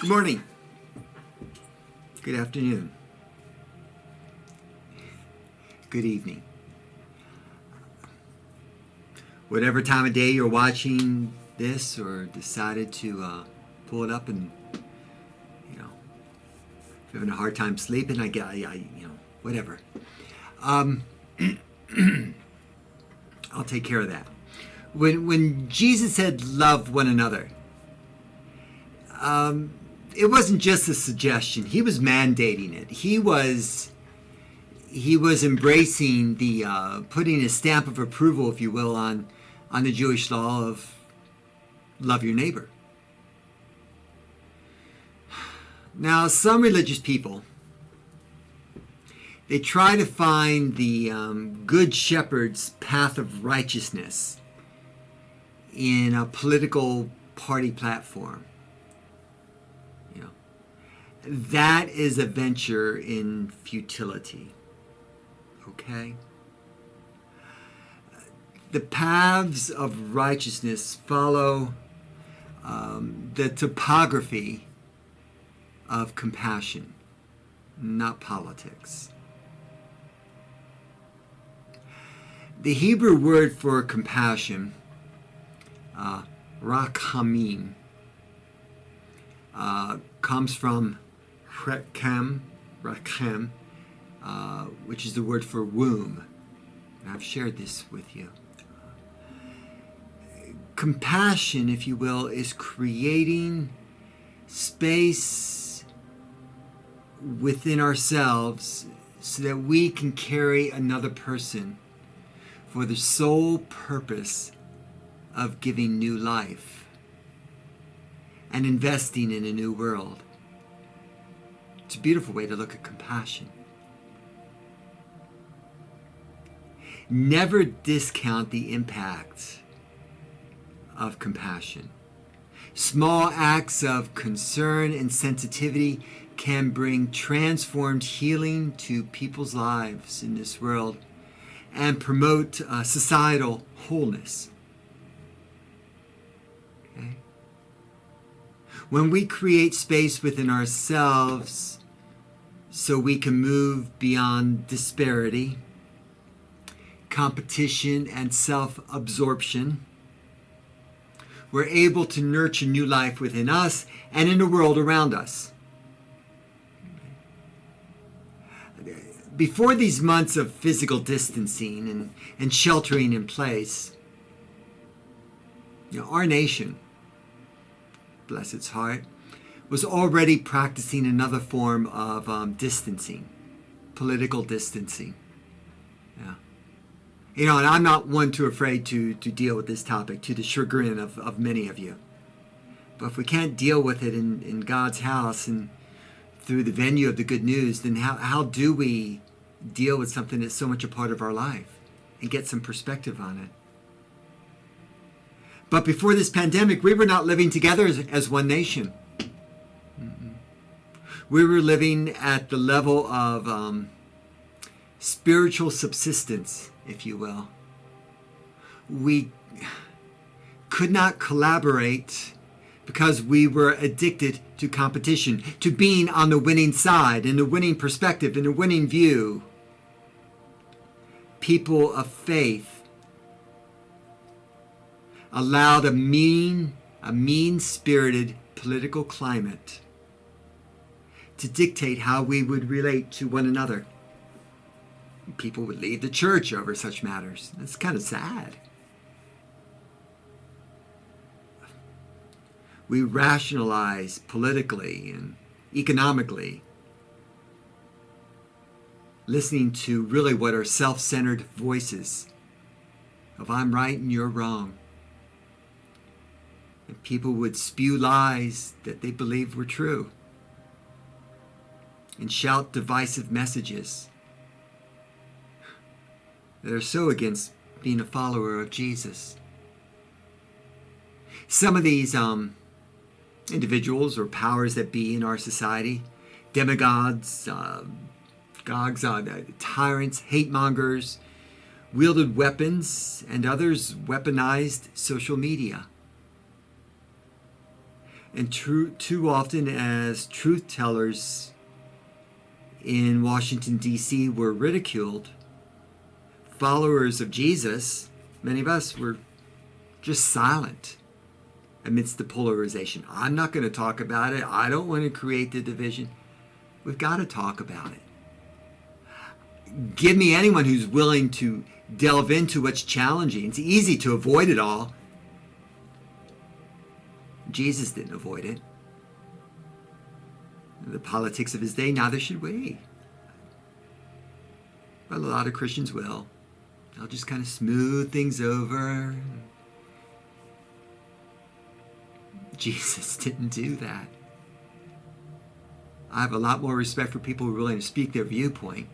Good morning. Good afternoon. Good evening. Whatever time of day you're watching this or decided to pull it up and, if you're having a hard time sleeping, whatever. I'll take care of that. When Jesus said, love one another, it wasn't just a suggestion. He was mandating it. He was embracing the putting a stamp of approval, if you will, on the Jewish law of love your neighbor. Now, some religious people, they try to find the good shepherd's path of righteousness in a political party platform. That is a venture in futility. Okay? The paths of righteousness follow the topography of compassion, not politics. The Hebrew word for compassion, rachamim, comes from rechem, which is the word for womb. And I've shared this with you. Compassion, if you will, is creating space within ourselves so that we can carry another person for the sole purpose of giving new life and investing in a new world. It's a beautiful way to look at compassion. Never discount the impact of compassion. Small acts of concern and sensitivity can bring transformed healing to people's lives in this world and promote societal wholeness. Okay? When we create space within ourselves so we can move beyond disparity, competition, and self-absorption, we're able to nurture new life within us and in the world around us. Before these months of physical distancing and sheltering in place, our nation, bless its heart, was already practicing another form of distancing, political distancing. And I'm not one too afraid to deal with this topic, to the chagrin of many of you. But if we can't deal with it in God's house and through the venue of the good news, then how do we deal with something that's so much a part of our life and get some perspective on it? But before this pandemic, we were not living together as one nation. We were living at the level of spiritual subsistence, if you will. We could not collaborate because we were addicted to competition, to being on the winning side, in the winning perspective, in the winning view. People of faith allowed a mean-spirited political climate to dictate how we would relate to one another. People would leave the church over such matters. That's kind of sad. We rationalize politically and economically, listening to really what are self-centered voices of I'm right and you're wrong. And people would spew lies that they believed were true and shout divisive messages that are so against being a follower of Jesus. Some of these individuals or powers that be in our society, demagogues, tyrants, hate mongers, wielded weapons, and others weaponized social media. And too often as truth tellers in Washington, D.C. were ridiculed, followers of Jesus, many of us were just silent amidst the polarization. I'm not going to talk about it. I don't want to create the division. We've got to talk about it. Give me anyone who's willing to delve into what's challenging. It's easy to avoid it all. Jesus didn't avoid it. The politics of his day, neither should we. But a lot of Christians will. They'll just kind of smooth things over. Jesus didn't do that. I have a lot more respect for people who are willing to speak their viewpoint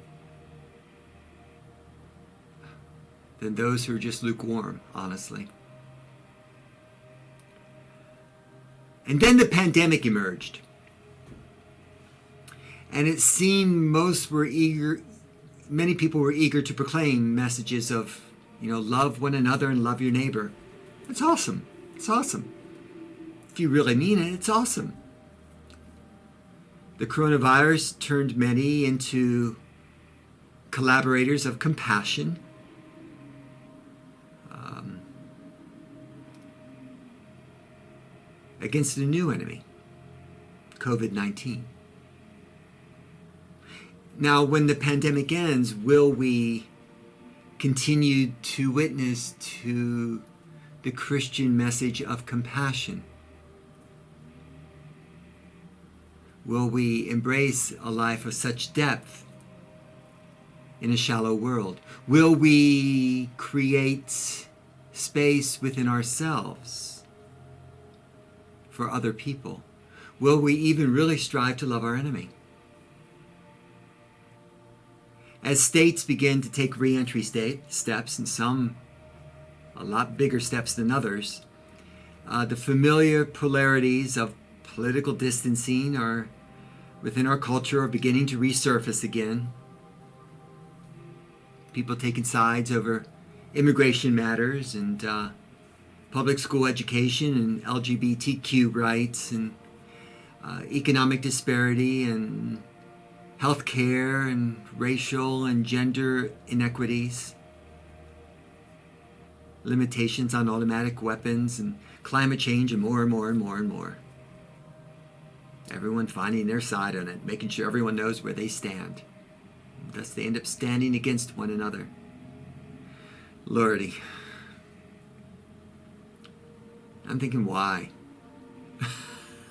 than those who are just lukewarm, honestly. And then the pandemic emerged. And it seemed many people were eager to proclaim messages of, love one another and love your neighbor. It's awesome. It's awesome. If you really mean it, it's awesome. The coronavirus turned many into collaborators of compassion. Against a new enemy, COVID-19. Now, when the pandemic ends, will we continue to witness to the Christian message of compassion? Will we embrace a life of such depth in a shallow world? Will we create space within ourselves for other people? Will we even really strive to love our enemy? As states begin to take re-entry steps, and some a lot bigger steps than others, the familiar polarities of political distancing are within our culture are beginning to resurface again. People taking sides over immigration matters and public school education and LGBTQ rights and economic disparity and health care and racial and gender inequities, limitations on automatic weapons and climate change and more and more and more and more. Everyone finding their side on it, making sure everyone knows where they stand. Thus they end up standing against one another. Lordy. I'm thinking, why?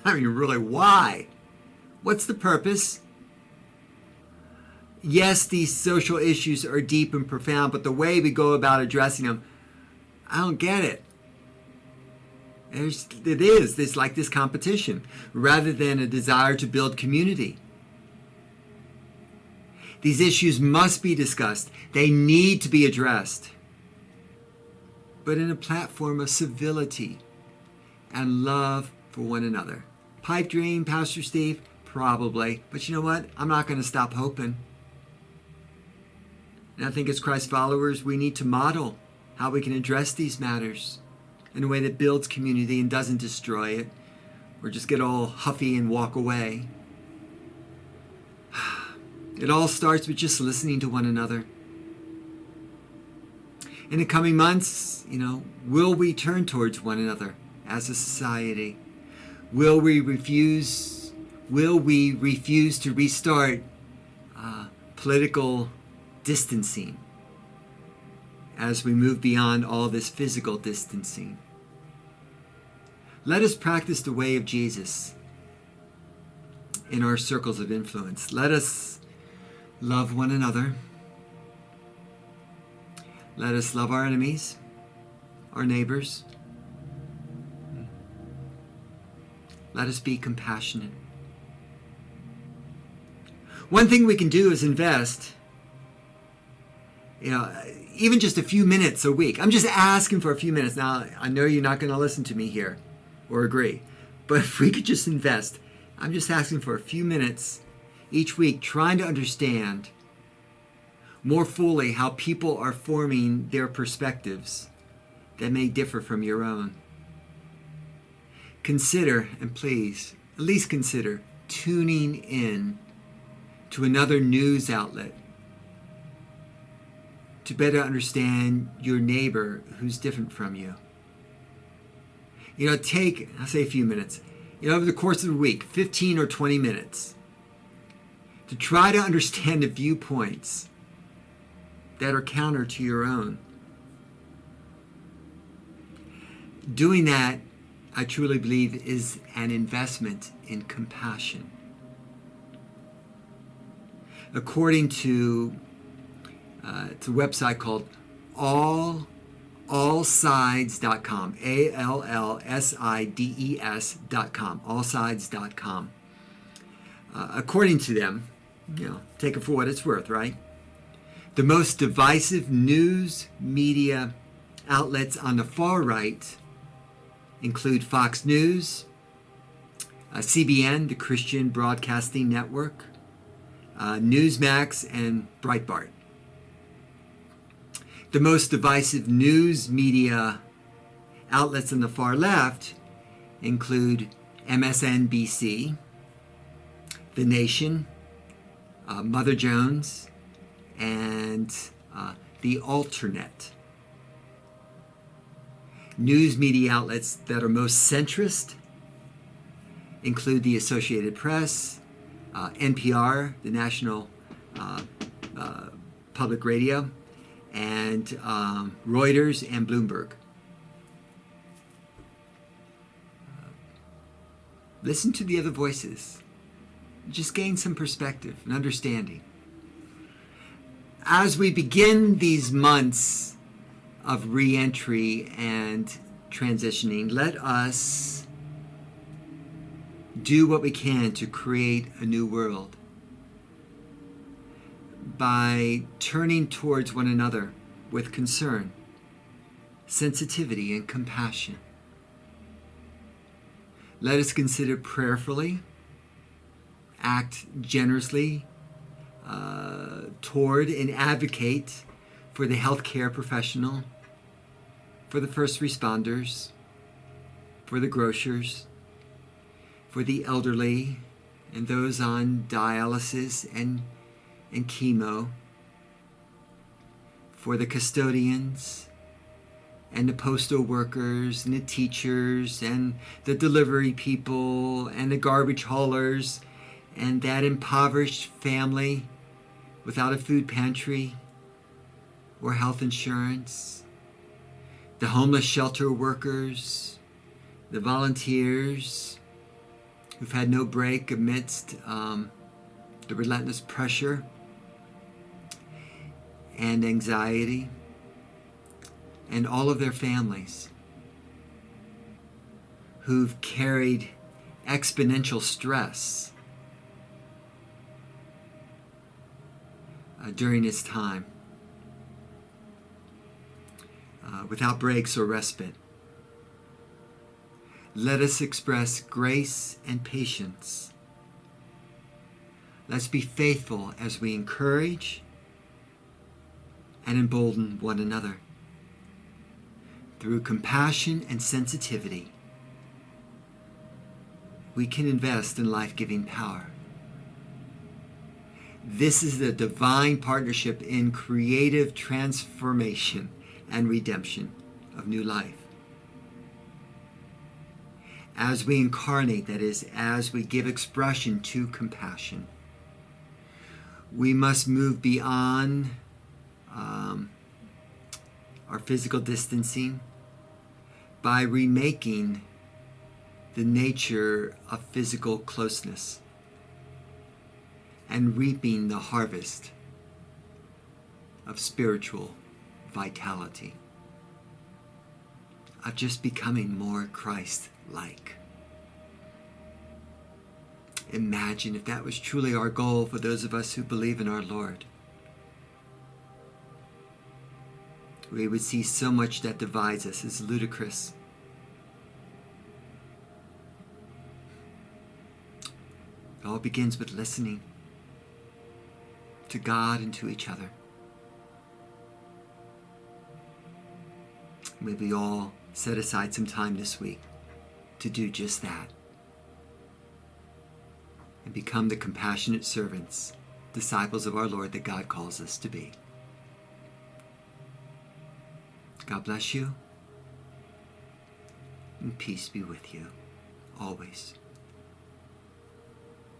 I mean, really, why? What's the purpose? Yes, these social issues are deep and profound, but the way we go about addressing them, I don't get it. There's like this competition rather than a desire to build community. These issues must be discussed. They need to be addressed. But in a platform of civility and love for one another. Pipe dream, Pastor Steve? Probably. But you know what? I'm not going to stop hoping. And I think as Christ followers, we need to model how we can address these matters in a way that builds community and doesn't destroy it, or just get all huffy and walk away. It all starts with just listening to one another. In the coming months, will we turn towards one another as a society? Will we refuse to restart political distancing as we move beyond all this physical distancing? Let us practice the way of Jesus in our circles of influence. Let us love one another. Let us love our enemies, our neighbors. Let us be compassionate. One thing we can do is invest, even just a few minutes a week. I'm just asking for a few minutes. Now, I know you're not going to listen to me here or agree, but if we could just invest, I'm just asking for a few minutes each week trying to understand more fully how people are forming their perspectives that may differ from your own. consider, and please, at least consider tuning in to another news outlet to better understand your neighbor who's different from you. Take, I'll say a few minutes, over the course of the week, 15 or 20 minutes, to try to understand the viewpoints that are counter to your own. Doing that, I truly believe, is an investment in compassion. According to it's a website called allsides.com, allsides.com, allsides.com. According to them, take it for what it's worth, right? The most divisive news media outlets on the far right include Fox News, CBN, the Christian Broadcasting Network, Newsmax, and Breitbart. The most divisive news media outlets on the far left include MSNBC, The Nation, Mother Jones, and The Alternate. News media outlets that are most centrist include the Associated Press, NPR, the National Public Radio, and Reuters and Bloomberg. Listen to the other voices. Just gain some perspective and understanding. As we begin these months of re-entry and transitioning, let us do what we can to create a new world by turning towards one another with concern, sensitivity, and compassion. Let us consider prayerfully, act generously toward and advocate for the healthcare professional, for the first responders, for the grocers, for the elderly and those on dialysis and chemo, for the custodians and the postal workers and the teachers and the delivery people and the garbage haulers and that impoverished family without a food pantry or health insurance, the homeless shelter workers, the volunteers who've had no break amidst the relentless pressure and anxiety, and all of their families who've carried exponential stress during this time without breaks or respite. Let us express grace and patience. Let's be faithful as we encourage and embolden one another. Through compassion and sensitivity, we can invest in life-giving power. This is the divine partnership in creative transformation and redemption of new life. As we incarnate, that is, as we give expression to compassion, we must move beyond our physical distancing by remaking the nature of physical closeness and reaping the harvest of spiritual vitality, of just becoming more Christ-like. Imagine if that was truly our goal for those of us who believe in our Lord. We would see so much that divides us as ludicrous. It all begins with listening to God and to each other. May we all set aside some time this week to do just that and become the compassionate servants, disciples of our Lord that God calls us to be. God bless you, and peace be with you always.